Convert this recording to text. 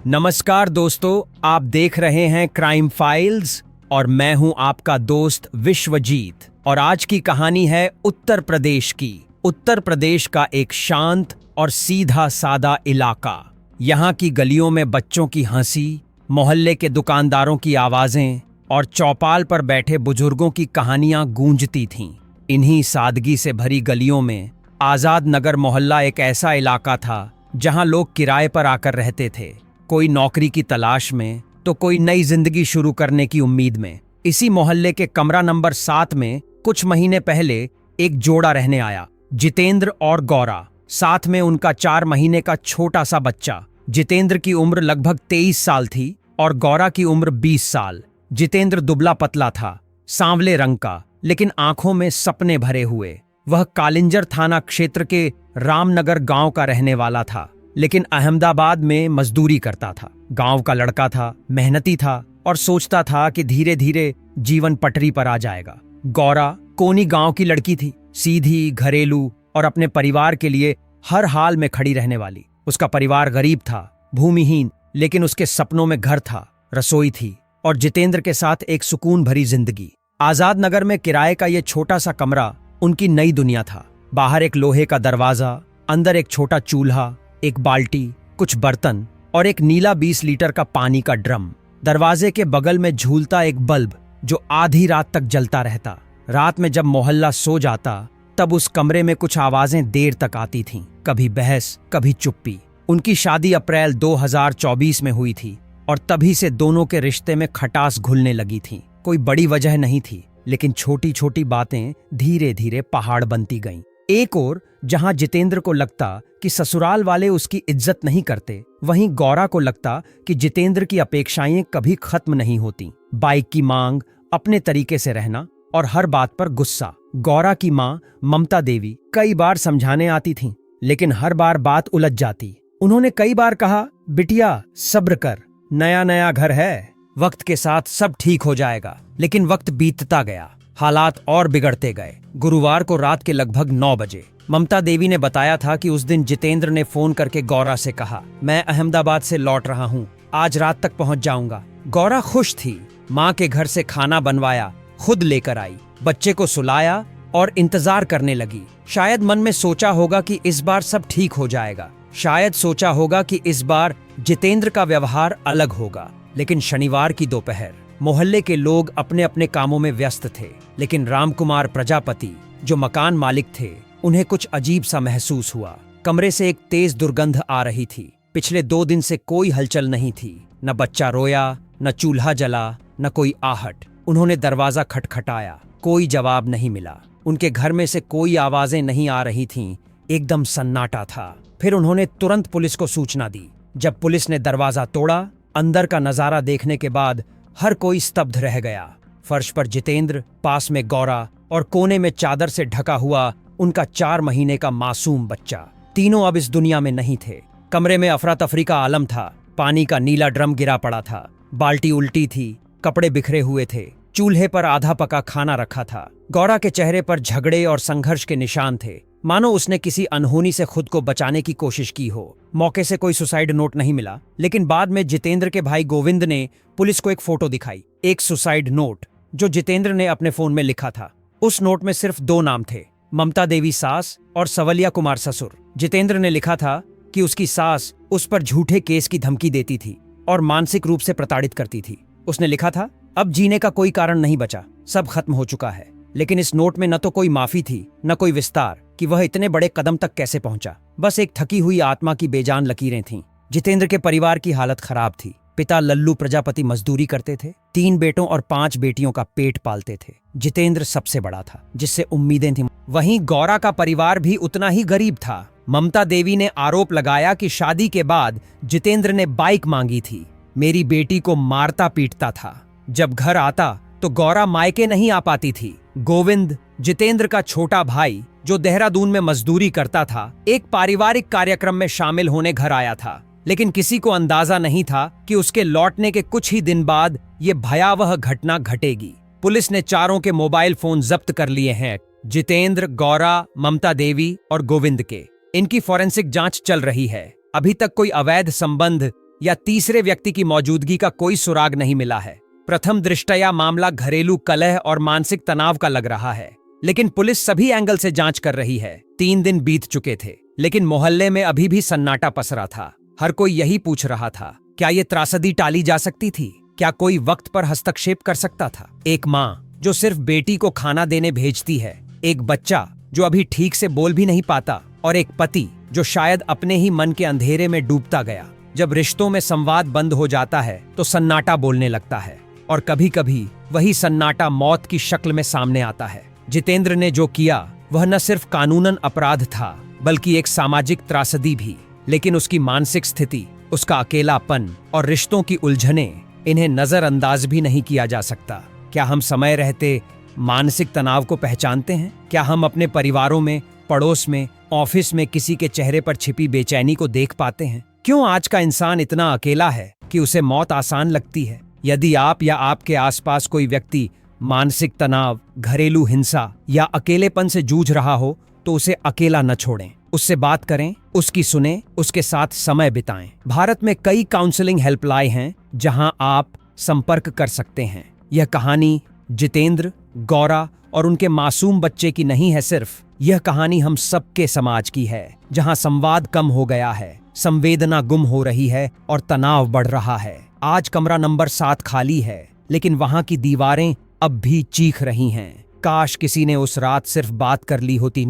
नमस्कार दोस्तों, आप देख रहे हैं क्राइम फाइल्स और मैं हूं आपका दोस्त विश्वजीत। और आज की कहानी है उत्तर प्रदेश की। उत्तर प्रदेश का एक शांत और सीधा सादा इलाका। यहाँ की गलियों में बच्चों की हंसी, मोहल्ले के दुकानदारों की आवाजें और चौपाल पर बैठे बुजुर्गों की कहानियां गूंजती थीं। इन्हीं सादगी से भरी गलियों में आजाद नगर मोहल्ला एक ऐसा इलाका था जहां लोग किराए पर आकर रहते थे, कोई नौकरी की तलाश में तो कोई नई जिंदगी शुरू करने की उम्मीद में। इसी मोहल्ले के कमरा नंबर 7 में कुछ महीने पहले एक जोड़ा रहने आया, जितेंद्र और गौरा। साथ में उनका 4 महीने का छोटा सा बच्चा। जितेंद्र की उम्र लगभग 23 साल थी और गौरा की उम्र 20 साल। जितेंद्र दुबला पतला था, सांवले रंग का, लेकिन आंखों में सपने भरे हुए। वह कालिंजर थाना क्षेत्र के रामनगर गांव का रहने वाला था, लेकिन अहमदाबाद में मजदूरी करता था। गांव का लड़का था, मेहनती था और सोचता था कि धीरे धीरे जीवन पटरी पर आ जाएगा। गौरा कोनी गांव की लड़की थी, सीधी, घरेलू और अपने परिवार के लिए हर हाल में खड़ी रहने वाली। उसका परिवार गरीब था, भूमिहीन, लेकिन उसके सपनों में घर था, रसोई थी और जितेंद्र के साथ एक सुकून भरी जिंदगी। आजाद नगर में किराए का ये छोटा सा कमरा उनकी नई दुनिया था। बाहर एक लोहे का दरवाजा, अंदर एक छोटा चूल्हा, एक बाल्टी, कुछ बर्तन और एक नीला 20 लीटर का पानी का ड्रम। दरवाजे के बगल में झूलता एक बल्ब जो आधी रात तक जलता रहता। रात में जब मोहल्ला सो जाता तब उस कमरे में कुछ आवाजें देर तक आती थीं, कभी बहस, कभी चुप्पी। उनकी शादी अप्रैल 2024 में हुई थी और तभी से दोनों के रिश्ते में खटास घुलने लगी थी। कोई बड़ी वजह नहीं थी, लेकिन छोटी छोटी बातें धीरे धीरे पहाड़ बनती गईं। एक ओर जहां जितेंद्र को लगता कि ससुराल वाले उसकी इज्जत नहीं करते, वहीं गौरा को लगता कि जितेंद्र की अपेक्षाएं कभी खत्म नहीं होती। बाइक की मांग, अपने तरीके से रहना और हर बात पर गुस्सा। गौरा की मां ममता देवी कई बार समझाने आती थीं, लेकिन हर बार बात उलझ जाती। उन्होंने कई बार कहा, बिटिया सब्र कर, नया नया घर है, वक्त के साथ सब ठीक हो जाएगा। लेकिन वक्त बीतता गया, हालात और बिगड़ते गए। गुरुवार को रात के लगभग 9 बजे ममता देवी ने बताया था कि उस दिन जितेंद्र ने फोन करके गौरा से कहा, मैं अहमदाबाद से लौट रहा हूँ, आज रात तक पहुँच जाऊंगा। गौरा खुश थी, माँ के घर से खाना बनवाया, खुद लेकर आई, बच्चे को सुलाया और इंतजार करने लगी। शायद मन में सोचा होगा कि इस बार सब ठीक हो जाएगा, शायद सोचा होगा कि इस बार जितेंद्र का व्यवहार अलग होगा। लेकिन शनिवार की दोपहर मोहल्ले के लोग अपने अपने कामों में व्यस्त थे, लेकिन रामकुमार प्रजापति जो मकान मालिक थे, उन्हें कुछ अजीब सा महसूस हुआ। कमरे से एक तेज दुर्गंध आ रही थी। पिछले 2 दिन से कोई हलचल नहीं थी, न बच्चा रोया, न चूल्हा जला, न कोई आहट। उन्होंने दरवाजा खटखटाया, कोई जवाब नहीं मिला। उनके घर में से कोई आवाजें नहीं आ रही थीं, एकदम सन्नाटा था। फिर उन्होंने तुरंत पुलिस को सूचना दी। जब पुलिस ने दरवाजा तोड़ा, अंदर का नजारा देखने के बाद हर कोई स्तब्ध रह गया। फर्श पर जितेंद्र, पास में गौरा और कोने में चादर से ढका हुआ उनका 4 महीने का मासूम बच्चा। तीनों अब इस दुनिया में नहीं थे। कमरे में अफरा तफरी का आलम था। पानी का नीला ड्रम गिरा पड़ा था, बाल्टी उल्टी थी, कपड़े बिखरे हुए थे, चूल्हे पर आधा पका खाना रखा था। गौरा के चेहरे पर झगड़े और संघर्ष के निशान थे, मानो उसने किसी अनहोनी से खुद को बचाने की कोशिश की हो। मौके से कोई सुसाइड नोट नहीं मिला, लेकिन बाद में जितेंद्र के भाई गोविंद ने पुलिस को एक फोटो दिखाई, एक सुसाइड नोट जो जितेंद्र ने अपने फोन में लिखा था। उस नोट में सिर्फ 2 नाम थे, ममता देवी सास और सवलिया कुमार ससुर। जितेंद्र ने लिखा था कि उसकी सास उस पर झूठे केस की धमकी देती थी और मानसिक रूप से प्रताड़ित करती थी। उसने लिखा था, अब जीने का कोई कारण नहीं बचा, सब खत्म हो चुका है। लेकिन इस नोट में न तो कोई माफी थी, न कोई विस्तार कि वह इतने बड़े कदम तक कैसे पहुंचा। बस एक थकी हुई आत्मा की बेजान लकीरें थीं। जितेंद्र के परिवार की हालत खराब थी। पिता लल्लू प्रजापति मजदूरी करते थे, 3 बेटों और 5 बेटियों का पेट पालते थे। जितेंद्र सबसे बड़ा था, जिससे उम्मीदें थीं। वहीं गौरा का परिवार भी उतना ही गरीब था। ममता देवी ने आरोप लगाया कि शादी के बाद जितेंद्र ने बाइक मांगी थी। मेरी बेटी को मारता पीटता था। जब घर आता तो गौरा मायके नहीं आ पाती थी। गोविंद, जितेंद्र का छोटा भाई जो देहरादून में मजदूरी करता था, एक पारिवारिक कार्यक्रम में शामिल होने घर आया था, लेकिन किसी को अंदाजा नहीं था कि उसके लौटने के कुछ ही दिन बाद ये भयावह घटना घटेगी। पुलिस ने चारों के मोबाइल फोन जब्त कर लिए हैं, जितेंद्र, गौरा, ममता देवी और गोविंद के। इनकी फॉरेंसिक जांच चल रही है। अभी तक कोई अवैध संबंध या तीसरे व्यक्ति की मौजूदगी का कोई सुराग नहीं मिला है। प्रथम दृष्टया मामला घरेलू कलह और मानसिक तनाव का लग रहा है, लेकिन पुलिस सभी एंगल से जांच कर रही है। 3 दिन बीत चुके थे, लेकिन मोहल्ले में अभी भी सन्नाटा पसरा था। हर कोई यही पूछ रहा था, क्या ये त्रासदी टाली जा सकती थी? क्या कोई वक्त पर हस्तक्षेप कर सकता था? एक माँ जो सिर्फ बेटी को खाना देने भेजती है, एक बच्चा जो अभी ठीक से बोल भी नहीं पाता, और एक पति जो शायद अपने ही मन के अंधेरे में डूबता गया। जब रिश्तों में संवाद बंद हो जाता है तो सन्नाटा बोलने लगता है, और कभी कभी वही सन्नाटा मौत की शक्ल में सामने आता है। जितेंद्र ने जो किया वह न सिर्फ कानूनन अपराध था, बल्कि एक सामाजिक त्रासदी भी। लेकिन उसकी मानसिक स्थिति, उसका अकेलापन और रिश्तों की उलझनें, इन्हें नजरअंदाज भी नहीं किया जा सकता। क्या हम समय रहते मानसिक तनाव को पहचानते हैं? क्या हम अपने परिवारों में, पड़ोस में, ऑफिस में किसी के चेहरे पर छिपी बेचैनी को देख पाते हैं? क्यों आज का इंसान इतना अकेला है कि उसे मौत आसान लगती है? यदि आप या आपके आसपास कोई व्यक्ति मानसिक तनाव, घरेलू हिंसा या अकेलेपन से जूझ रहा हो, तो उसे अकेला न छोड़ें। उससे बात करें, उसकी सुने, उसके साथ समय बिताएं। भारत में कई काउंसलिंग हेल्पलाइन हैं जहां आप संपर्क कर सकते हैं। यह कहानी जितेंद्र, गौरा और उनके मासूम बच्चे की नहीं है सिर्फ, यह कहानी हम सबके समाज की है, जहां संवाद कम हो गया है, संवेदना गुम हो रही है और तनाव बढ़ रहा है। आज कमरा नंबर 7 खाली है, लेकिन वहां की दीवारें अब भी चीख रही हैं। काश किसी ने उस रात सिर्फ बात कर ली होती।